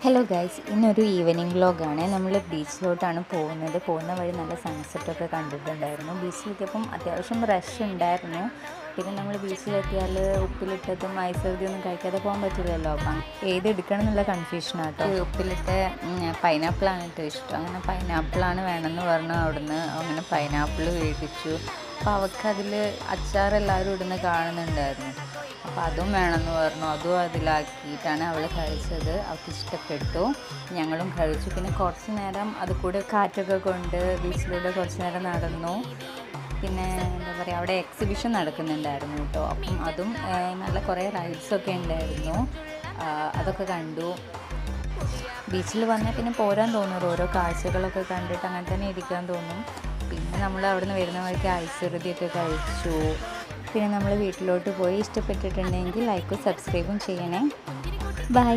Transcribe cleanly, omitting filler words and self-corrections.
Hello guys, ഇന്നൊരു evening വ്ലോഗാണ്. നമ്മൾ ബീച്ചിലോട്ടാണ് പോകുന്നത്. പോകുന്ന വഴി നല്ല സൺസെറ്റൊക്കെ കണ്ടിട്ടുണ്ടായിരുന്നു. ബീച്ചിലെത്തിയപ്പം അത്യാവശ്യം റഷ് ഉണ്ടായിരുന്നു. പിന്നെ നമ്മൾ ബീച്ചിലെത്തിയാൽ ഉപ്പിലിട്ടതും ഐസൊന്നും കഴിക്കാതെ പോകാൻ പറ്റില്ലല്ലോ. അപ്പം ഏതെടുക്കണം എന്നുള്ള കൺഫ്യൂഷനാട്ടോ. ഉപ്പിലിട്ട പൈനാപ്പിളാണ് ഏറ്റവും ഇഷ്ടം. അങ്ങനെ പൈനാപ്പിളാണ് വേണമെന്ന് പറഞ്ഞു. അവിടുന്ന് അങ്ങനെ പൈനാപ്പിൾ മേടിച്ചു. അപ്പോൾ അവൾക്കതിൽ അച്ചാർ എല്ലാവരും ഇടുന്ന് കാണുന്നുണ്ടായിരുന്നു. അപ്പോൾ അതും വേണമെന്ന് പറഞ്ഞു. അതും അതിലാക്കിയിട്ടാണ് അവൾ കഴിച്ചത്. അവൾക്ക് ഇഷ്ടപ്പെട്ടു. ഞങ്ങളും കഴിച്ചു. പിന്നെ കുറച്ച് നേരം അത് കൂടെ കാറ്റൊക്കെ കൊണ്ട് ബീച്ചിലൂടെ കുറച്ച് നേരം നടന്നു. പിന്നെ എന്താ പറയുക, അവിടെ എക്സിബിഷൻ നടക്കുന്നുണ്ടായിരുന്നു കേട്ടോ. അപ്പം അതും നല്ല കുറേ റൈഡ്സൊക്കെ ഉണ്ടായിരുന്നു. അതൊക്കെ കണ്ടു. ബീച്ചിൽ വന്നാൽ പിന്നെ പോരാൻ തോന്നും. ഓരോ കാഴ്ചകളൊക്കെ കണ്ടിട്ട് അങ്ങനെ തന്നെ ഇരിക്കാൻ തോന്നും. പിന്നെ നമ്മൾ അവിടെ നിന്ന് വരുന്ന വഴിക്ക് ഐസുറുതിയൊക്കെ കഴിച്ചു. പിന്നെ നമ്മൾ വീട്ടിലോട്ട് പോയി. ഇഷ്ടപ്പെട്ടിട്ടുണ്ടെങ്കിൽ ലൈക്കും സബ്സ്ക്രൈബും ചെയ്യണേ. ബൈ.